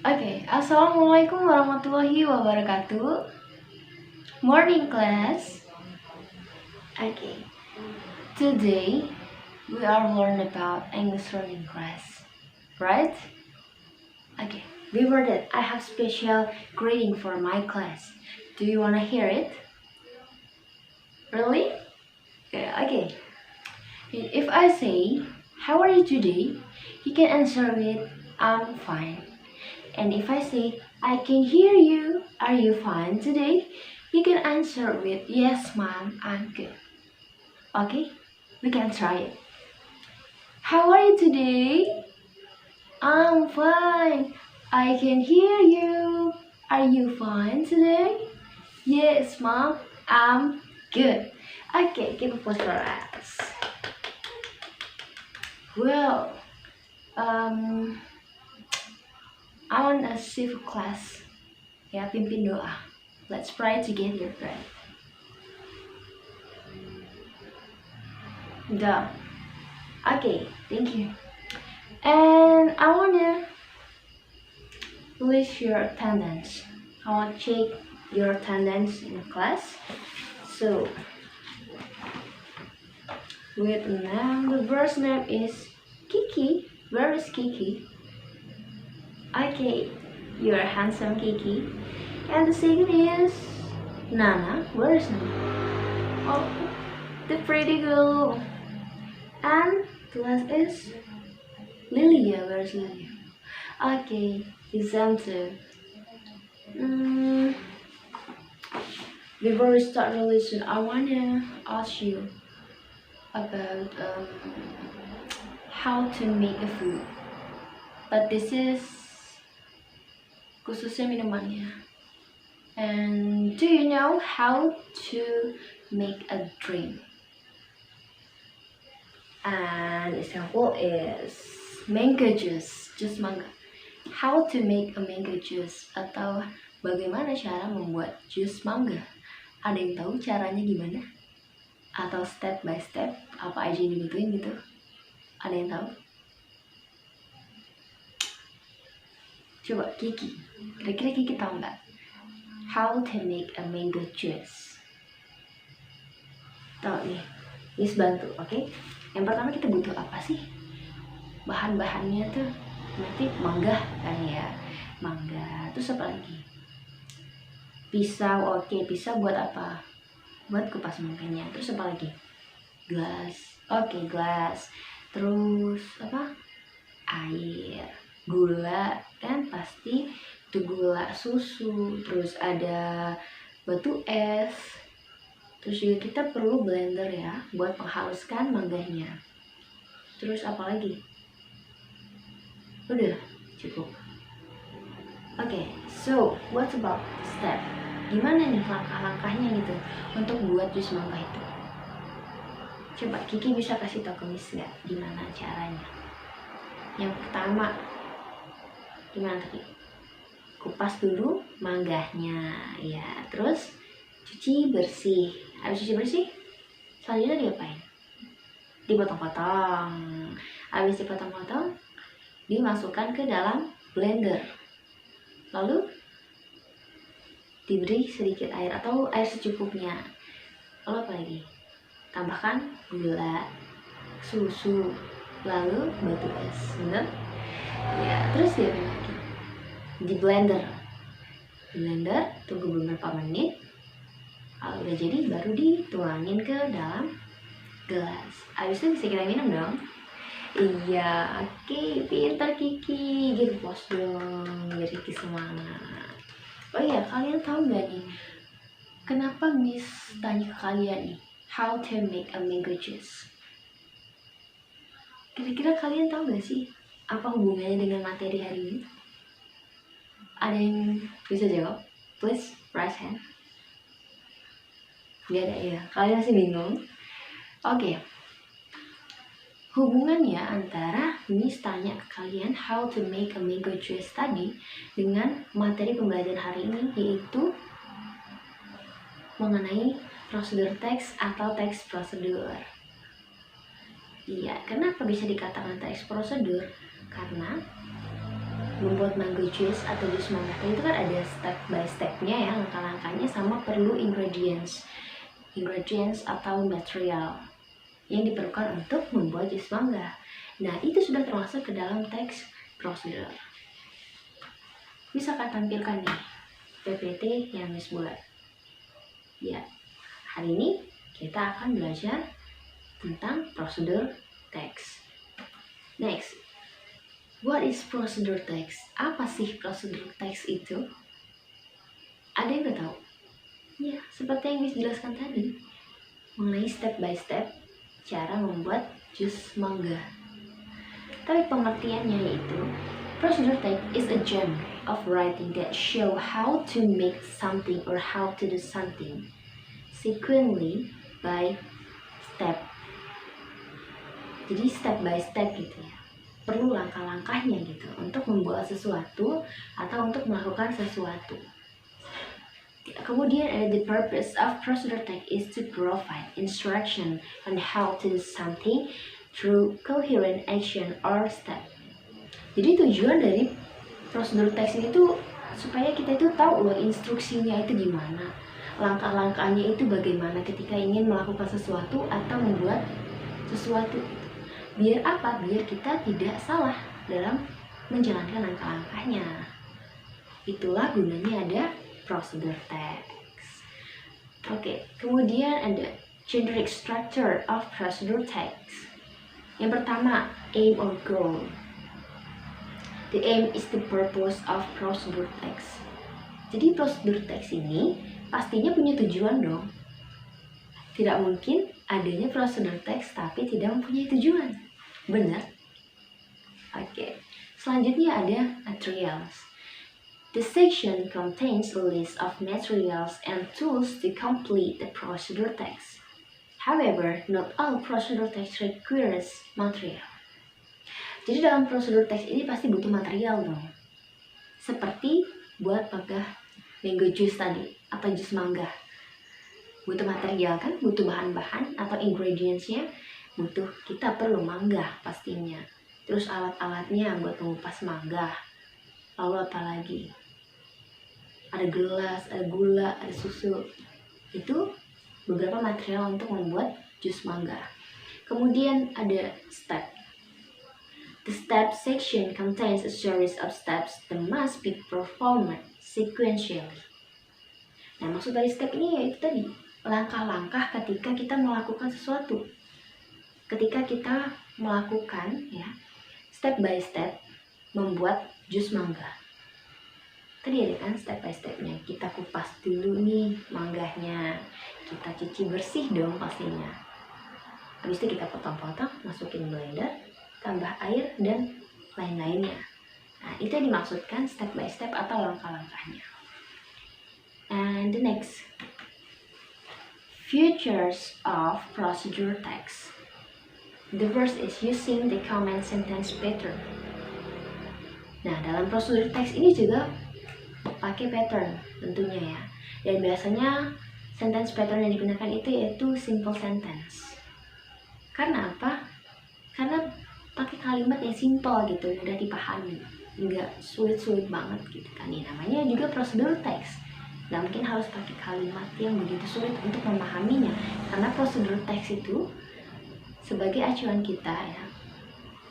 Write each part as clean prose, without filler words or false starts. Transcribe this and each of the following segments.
Assalamualaikum warahmatullahi wabarakatuh. Morning class. Today we are learn about English learning class, right? Before that, I have special greeting for my class. Do you wanna hear it? Really? Okay. If I say, "How are you today?" you can answer with, "I'm fine." And if I say, "I can hear you, are you fine today?" you can answer with, "Yes, ma'am, I'm good." Okay, we can try it. How are you today? I'm fine. I can hear you. Are you fine today? Yes, ma'am, I'm good. Okay, give a applause for us. Well, I want a civil class. Ya, pimpin doa. Let's pray together, right? Duh. Okay, thank you. And I wanna list your attendance. I want to check your attendance in class. So, with name, the first name is Kiki. Where is Kiki? Okay, you're handsome, Kiki. And the second is Nana. Where is Nana? Oh, the pretty girl. And the last is Lilia. Where is Lilia? Okay, exam 2. Before we start the lesson, I wanna ask you about how to make a food. But this is khususnya minumannya. And do you know how to make a drink? And example is mango juice mangga. How to make a mango juice, atau bagaimana cara membuat jus mangga? Ada yang tahu caranya gimana? Atau step by step apa aja yang dibutuhin gitu? Ada yang tahu? Coba Kiki, kira-kira Kiki tahu nggak how to make a mango juice? Tahu nih, Miss bantu, oke? Yang pertama kita butuh apa sih? Bahan-bahannya tuh nanti mangga kan ya, mangga. Terus apa lagi? Pisau, oke. Pisau buat apa? Buat kupas mangganya. Terus apa lagi? Gelas, oke, gelas. Terus apa? Air, gula, kan pasti itu gula, susu. Terus ada batu es. Terus juga kita perlu blender ya buat menghaluskan mangganya. Terus apa lagi? Udah cukup. Okay, so what about step? Gimana nih langkah-langkahnya gitu untuk buat jus mangga itu? Coba Kiki bisa kasih tau ke Miss nggak gimana caranya? Yang pertama, gimana tadi? Kupas dulu mangganya, ya. Terus cuci bersih. Habis cuci bersih, selanjutnya diapain? Dipotong-potong. Habis dipotong-potong, dimasukkan ke dalam blender. Lalu diberi sedikit air atau air secukupnya. Lalu apa lagi? Tambahkan gula, susu, lalu batu es, bener? Ya, terus diapain lagi? Di blender. Tunggu beberapa menit. Kalau udah jadi baru dituangin ke dalam gelas. Habis itu bisa kita minum dong. Iya, oke, pintar Kiki. Gitu pos dong, biar Kiki semangat. Oh iya, kalian tahu nggak nih kenapa Miss tanya ke kalian nih how to make a mango juice? Kira-kira kalian tahu nggak sih apa hubungannya dengan materi hari ini? Ada yang bisa jawab? Please raise hand. Gak ada ya? Kalian masih bingung? Oke. Hubungannya antara Miss tanya ke kalian how to make a mango juice tadi dengan materi pembelajaran hari ini, yaitu mengenai prosedur teks atau teks prosedur. Iya, kenapa bisa dikatakan teks prosedur? Karena membuat mango juice atau jus mangga itu kan ada step by stepnya ya, langkah-langkahnya, sama perlu ingredients atau material yang diperlukan untuk membuat jus mangga. Nah, itu sudah termasuk ke dalam teks prosedur. Bisa kan tampilkan nih PPT yang Miss buat. Ya, hari ini kita akan belajar tentang prosedur teks. Next, what is procedure text? Apa sih prosedur teks itu? Ada yang nggak tahu? Ya, seperti yang Miss jelaskan tadi, mengenai step by step cara membuat jus mangga. Tapi pengertiannya yaitu, procedure text is a genre of writing that show how to make something or how to do something sequentially by step. Jadi step by step gitu ya, perlu langkah-langkahnya gitu untuk membuat sesuatu atau untuk melakukan sesuatu. Kemudian ada the purpose of procedure text is to provide instruction on how to do something through coherent action or step. Jadi tujuan dari prosedur teks ini tuh supaya kita itu tahu loh instruksinya itu gimana, langkah-langkahnya itu bagaimana ketika ingin melakukan sesuatu atau membuat sesuatu. Biar apa? Biar kita tidak salah dalam menjalankan langkah-langkahnya. Itulah gunanya ada prosedur text. Oke, kemudian ada generic structure of procedure text. Yang pertama, aim or goal. The aim is the purpose of procedure text. Jadi prosedur text ini pastinya punya tujuan dong. Tidak mungkin adanya prosedur text tapi tidak mempunyai tujuan. Benar? Oke. Selanjutnya ada materials. The section contains a list of materials and tools to complete the procedure text. However, not all procedure text requires material. Jadi dalam prosedur teks ini pasti butuh material dong. Seperti buat pakai mango juice tadi atau jus mangga. Butuh material kan, butuh bahan-bahan atau ingredientsnya, kita perlu mangga pastinya. Terus alat-alatnya buat mengupas mangga. Lalu apa lagi? Ada gelas, ada gula, ada susu. Itu beberapa material untuk membuat jus mangga. Kemudian ada step. The step section contains a series of steps that must be performed sequentially. Nah, maksud dari step ini yaitu tadi langkah-langkah ketika kita melakukan sesuatu. Ketika kita melakukan ya step by step membuat jus mangga. Tadi ada kan step by stepnya. Kita kupas dulu nih mangganya. Kita cuci bersih dong pastinya. Habis itu kita potong-potong, masukin blender, tambah air dan lain-lainnya. Nah, itu yang dimaksudkan step by step atau langkah-langkahnya. And the next, features of procedure text. The first is using the command sentence pattern. Nah, dalam prosedur teks ini juga pakai pattern tentunya ya. Dan biasanya sentence pattern yang digunakan itu yaitu simple sentence. Karena apa? Karena pakai kalimat yang simple gitu, mudah dipahami, nggak sulit-sulit banget gitu kan. Ini namanya juga prosedur teks. Nggak mungkin harus pakai kalimat yang begitu sulit untuk memahaminya, karena prosedur teks itu sebagai acuan kita ya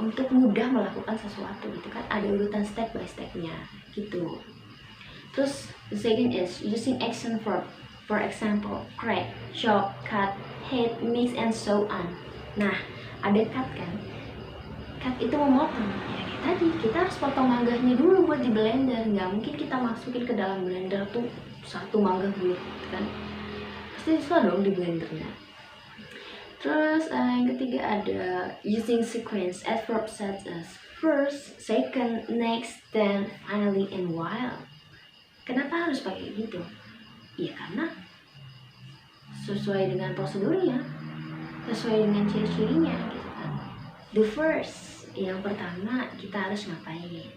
untuk mudah melakukan sesuatu gitu kan, ada urutan step by stepnya gitu. Terus the second is using action verb, for example crack, chop, cut, heat, mix and so on. Nah, ada cut kan, cut itu memotong ya, kayak tadi kita harus potong mangganya dulu buat di blender. Nggak mungkin kita masukin ke dalam blender tuh satu mangga bulat kan, pasti susah dong di blendernya. Terus yang ketiga ada using sequence adverb such as first, second, next, then, finally, and while. Kenapa harus pakai gitu? Ya karena sesuai dengan prosedurnya, sesuai dengan ciri-cirinya gitu kan. The first, yang pertama kita harus ngapain.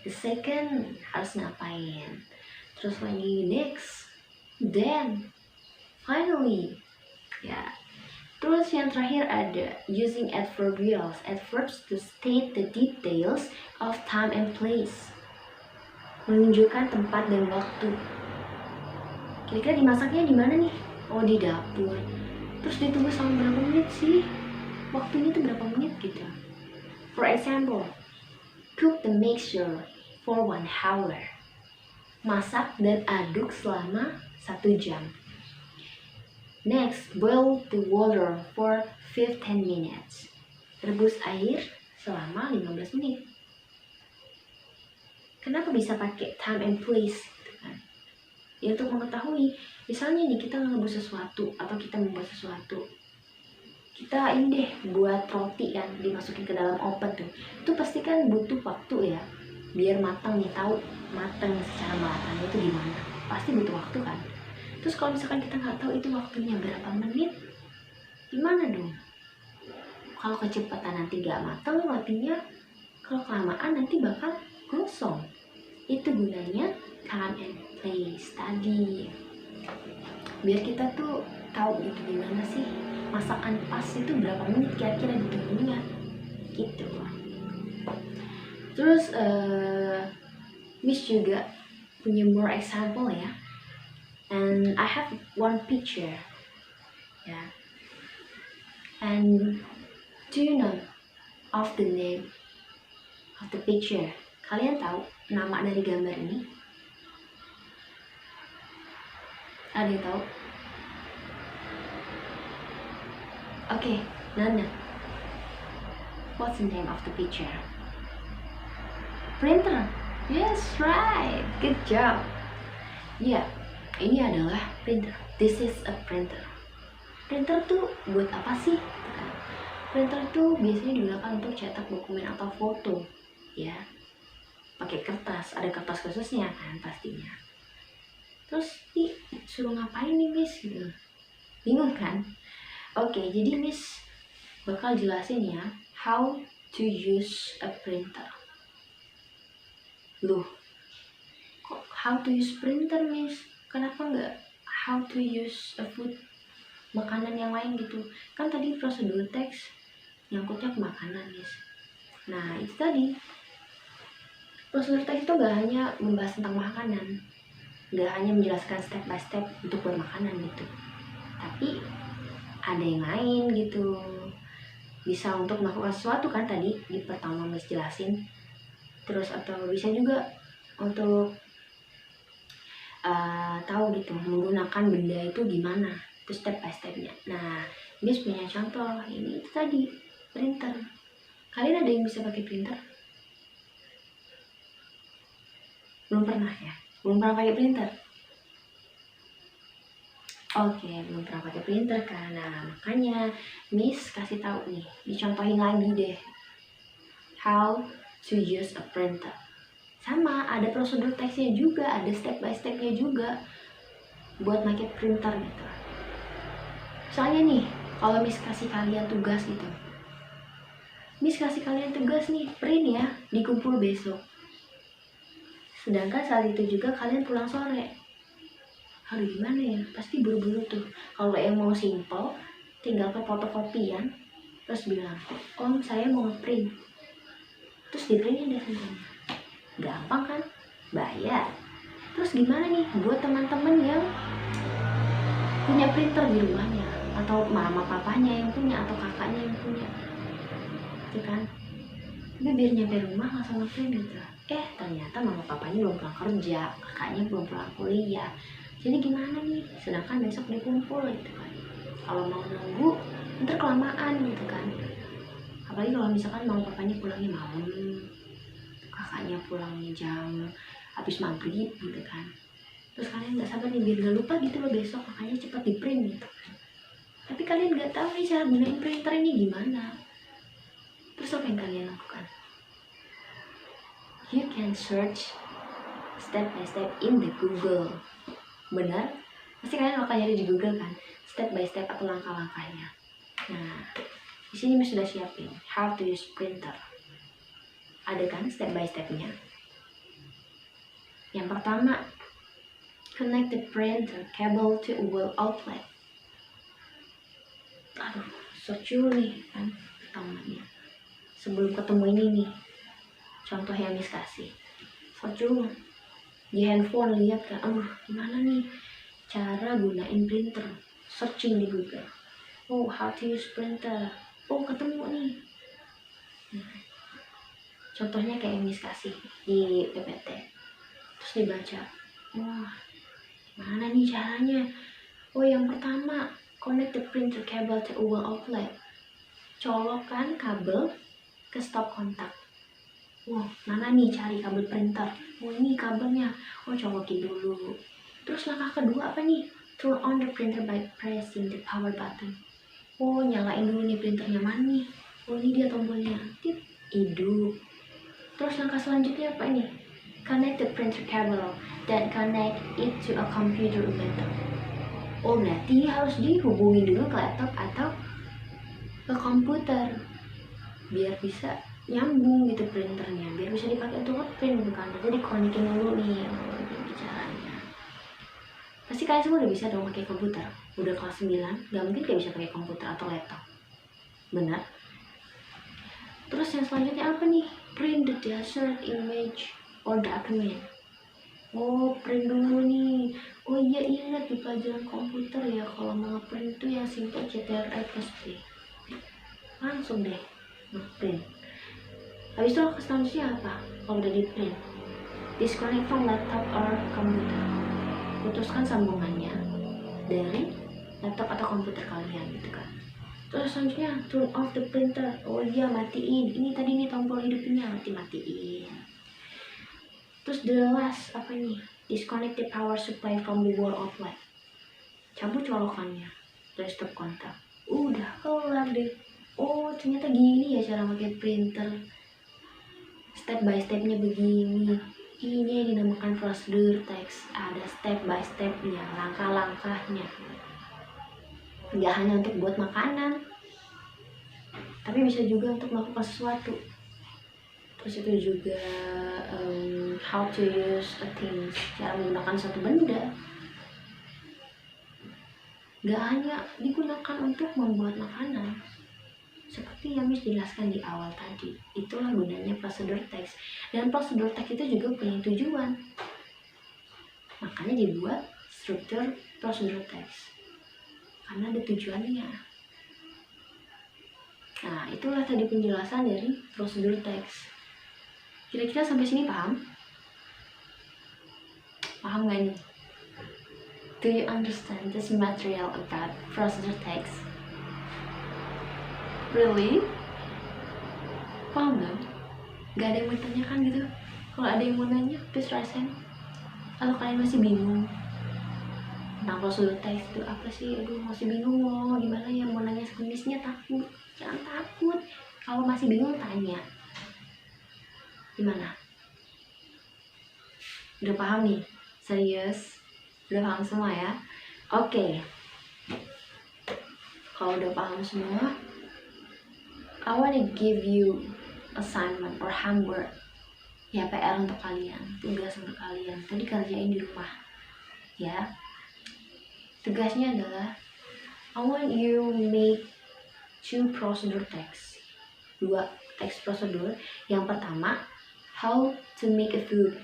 The second, harus ngapain. Terus lagi next, then, finally, ya. Terus yang terakhir ada using adverbials, adverbs to state the details of time and place. menunjukkan tempat dan waktu. Kira-kira dimasaknya di mana nih? Oh, di dapur. Terus ditunggu selama berapa menit sih? Waktunya tuh berapa menit gitu. For example, cook the mixture for 1 hour. Masak dan aduk selama 1 jam. Next, boil the water for 15 minutes. Rebus air selama 15 menit. Kenapa bisa pakai time and place? Gitu kan? Ya untuk mengetahui, misalnya nih kita ngerebus sesuatu atau kita membuat sesuatu. Kita ini deh buat roti kan, dimasukin ke dalam oven tuh. Itu pasti kan butuh waktu ya, biar matang nih, tahu matang secara matangnya itu gimana. Pasti butuh waktu kan. Terus kalau misalkan kita nggak tahu itu waktunya berapa menit, gimana dong? Kalau kecepatan nanti nggak matang rotinya, kalau kelamaan nanti bakal gosong. Itu gunanya time and place tadi, biar kita tuh tahu gitu gimana sih masakan pas itu berapa menit kira-kira ditunggunya gitu. Terus Miss juga punya more example ya, and I have one picture ya, and do you know of the name of the picture? Kalian tahu nama dari gambar ini? Ada yang tahu? Okay, Nana. What's the name of the picture? Printer. Yes, right. Good job. Ya, ini adalah printer. This is a printer. Printer tuh buat apa sih? Printer tuh biasanya digunakan untuk cetak dokumen atau foto, ya. Pakai kertas, ada kertas khususnya kan pastinya. Terus suruh ngapain nih Miss gitu? Bingung kan? Oke, jadi Miss bakal jelasin ya how to use a printer. Loh, kok how to use printer Miss? Kenapa nggak how to use a food, makanan yang lain gitu? Kan tadi prosedur teks nyangkutnya ke makanan Miss. Nah itu tadi, prosedur teks itu gak hanya membahas tentang makanan, gak hanya menjelaskan step by step untuk buat makanan gitu, tapi ada yang lain gitu. Bisa untuk melakukan sesuatu kan tadi di pertama Miss jelasin. Terus atau bisa juga untuk tahu gitu menggunakan benda itu gimana, itu step by stepnya. Nah Miss punya contoh ini itu tadi, printer. Kalian ada yang bisa pakai printer? Belum pernah ya? Belum pernah pakai printer? Oke, belum pernah pakai printer kan? Nah makanya Miss kasih tahu nih, dicontohin lagi deh how to use a printer. Sama ada prosedur teksnya juga, ada step by stepnya juga buat pakai printer gitu. Soalnya nih, kalau Miss kasih kalian tugas gitu, Miss kasih kalian tugas nih, print ya, dikumpul besok. Sedangkan saat itu juga kalian pulang sore. Aduh gimana ya, pasti buru-buru tuh. Kalau yang mau simple, tinggal ke fotokopian, terus bilang, Om saya mau print, terus di printnya deh semuanya. Gampang kan? Bayar. Terus gimana nih buat teman-teman yang punya printer di rumahnya, atau mama papanya yang punya, atau kakaknya yang punya, gitu kan? Tapi biar nyampe rumah langsung ngeprint gitu. Ternyata mama papanya belum pulang kerja, kakaknya belum pulang kuliah. Jadi gimana nih? Sedangkan besok dikumpul gitu kan. Kalau mau nunggu, ntar kelamaan gitu kan. Apalagi kalau misalkan mama papanya pulangnya malam, kakaknya pulangnya jam habis maghrib gitu kan. Terus kalian nggak sabar nih biar nggak lupa gitu loh besok, makanya cepat di print gitu. Tapi kalian nggak tahu nih cara gunain printer ini gimana. Terus apa yang kalian lakukan? You can search step by step in the Google. Benar? Pasti kalian bakal nyari di Google kan, step by step atau langkah-langkahnya. Nah, di sini Miss sudah siapin how to use printer. Ada kan step by stepnya? Yang pertama, connect the printer cable to a wall outlet. Aduh, search dulu nih kan pertamanya. Sebelum ketemu ini nih, contoh yang Miss kasih. Search dulu. di handphone lihat kan, gimana nih cara gunain printer, searching di Google, how to use printer, ketemu nih. Nah, contohnya kayak Miss kasih di PPT, terus dibaca, mana nih caranya? Yang pertama, connect the printer cable to wall outlet, colokkan kabel ke stop kontak. Mana nih cari kabel printer? Ini kabelnya. Colokin dulu. Terus langkah kedua apa nih? Turn on the printer by pressing the power button. Nyalain dulu nih printernya, mana nih? Ini dia tombolnya. Tip, hidup. Terus langkah selanjutnya apa ini? Connect the printer cable, then connect it to a computer or laptop. Berarti harus dihubungi dulu ke laptop atau ke komputer biar bisa nyambung gitu printernya, biar bisa dipakai untuk ngeprint, bukan? Jadi konekin dulu nih caranya. Pasti kalian semua udah bisa dong pakai komputer, udah kelas 9, gak mungkin gak bisa pakai komputer atau laptop, benar? Terus yang selanjutnya apa nih? Print the desired image or document. Print dulu nih. Iya, ingat di pelajaran komputer ya, kalau mau print itu yang simple CTRL plus P, langsung deh nge-print. Habis itu selanjutnya apa? Kalau udah di print, disconnect from laptop or computer, putuskan sambungannya dari laptop atau komputer kalian gitu kan. Terus selanjutnya turn off the printer. Matiin. Ini tadi nih tombol hidupinnya, matiin. Terus the last apa nih? Disconnect the power supply from the wall outlet, cabut colokannya dari stop kontak. Udah kelar deh. Ternyata gini ya cara pakai printer, step by stepnya begini. Ini yang dinamakan prosedur teks, ada step by stepnya, langkah-langkahnya. Nggak hanya untuk buat makanan, tapi bisa juga untuk melakukan sesuatu. Terus itu juga how to use a thing, cara menggunakan suatu benda. Nggak hanya digunakan untuk membuat makanan, seperti yang Miss jelaskan di awal tadi. Itulah gunanya prosedur teks. Dan prosedur teks itu juga punya tujuan, makanya dibuat struktur prosedur teks, karena ada tujuannya. Nah, itulah tadi penjelasan dari prosedur teks. Kira-kira sampai sini paham? Paham gak nih? Do you understand this material about prosedur text? Really? Paham gak? Gak ada yang mau tanyakan gitu? Kalau ada yang mau nanya, please raise hand. Kalau kalian masih bingung tentang prosedur text itu apa sih? Masih bingung loh, gimana ya mau nanya sejenisnya, takut. Jangan takut. Kalau masih bingung, tanya. Gimana? Udah paham nih? Serius? Udah paham semua ya? Oke. Kalau udah paham semua, I wanna give you assignment or homework. Ya, PR untuk kalian, tugas untuk kalian. Tadi kerjain di rumah. Ya. Tugasnya adalah I want you make 2 procedure text. 2 teks prosedur. Yang pertama, how to make a food.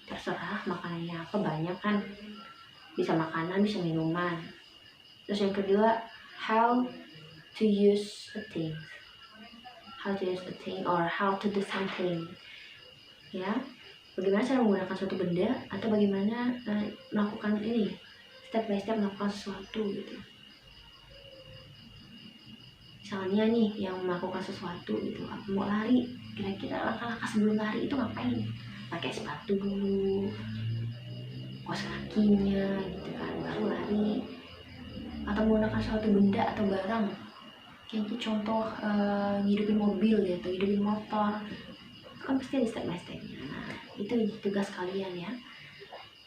Terserah makanannya apa, banyak kan. Bisa makanan, bisa minuman. Terus yang kedua, how to use a thing. How to use a thing or how to do something. Ya, bagaimana cara menggunakan suatu benda atau bagaimana melakukan ini, step by step melakukan sesuatu gitu. Misalnya nih, yang melakukan sesuatu gitu, aku mau lari, kira-kira langkah-langkah sebelum lari itu ngapain? Pakai sepatu dulu, kos kakinya gitu kan, baru lari. Atau menggunakan suatu benda atau barang, kayak contoh ngidupin mobil ya, atau ngidupin motor, itu kan pasti ada step by stepnya. Nah, itu tugas kalian ya,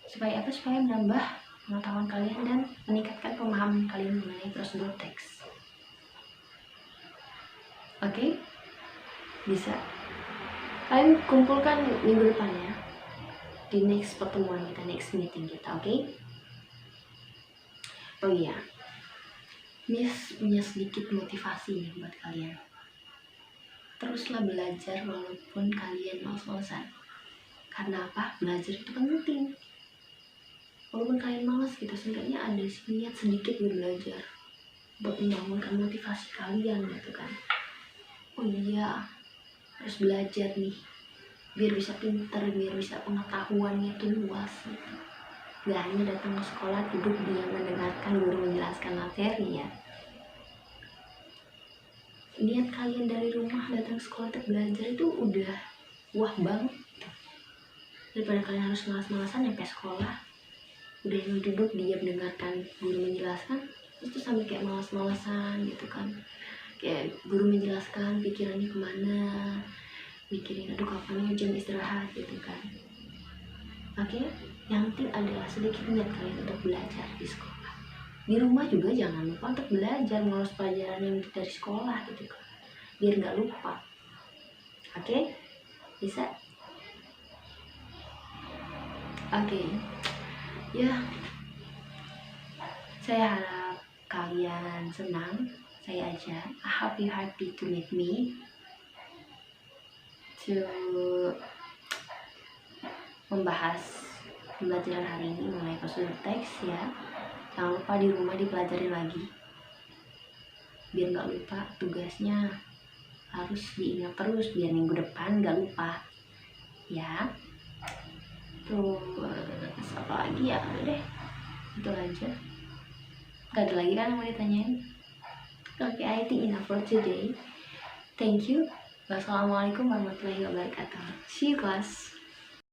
supaya apa? Supaya menambah pengetahuan kalian dan meningkatkan pemahaman kalian mengenai prosedur teks. Oke? Bisa. Kalian kumpulkan minggu depan ya, di next pertemuan kita, next meeting kita, oke? Oh iya, Miss punya sedikit motivasi nih buat kalian. Teruslah belajar walaupun kalian males-malesan. Karena apa? Belajar itu penting. walaupun kalian malas gitu, seenggaknya ada niat sedikit buat belajar, buat membangunkan motivasi kalian gitu kan. Oh iya, harus belajar nih biar bisa pinter, biar bisa pengetahuannya tuh luas gitu. Gak hanya datang ke sekolah duduk diam mendengarkan guru menjelaskan materi ya. Niat kalian dari rumah datang ke sekolah untuk belajar itu udah wah banget, daripada kalian harus malas-malasan nyampe sekolah udah yang duduk diam dengarkan guru menjelaskan terus tuh sampai kayak malas-malasan gitu kan, kayak guru menjelaskan pikirannya kemana, mikirin aduh kapan ya jam istirahat gitu kan. Makanya yang penting adalah sedikit niat kalian untuk belajar di sekolah. Di rumah juga jangan lupa untuk belajar ngulas pelajaran yang dari sekolah gitu kan, biar nggak lupa. Oke? Bisa? Oke. Ya, saya harap kalian senang. Saya aja. I hope you happy to meet me, to membahas pembelajaran hari ini mengenai prosedur teks ya. Jangan lupa di rumah dipelajari lagi, biar nggak lupa. Tugasnya harus diingat terus biar minggu depan nggak lupa ya. Terus apa lagi ya, udah deh itu aja, nggak ada lagi kan yang mau ditanyain. Oke, I think enough for today. Thank you. Wassalamualaikum warahmatullahi wabarakatuh. See you class.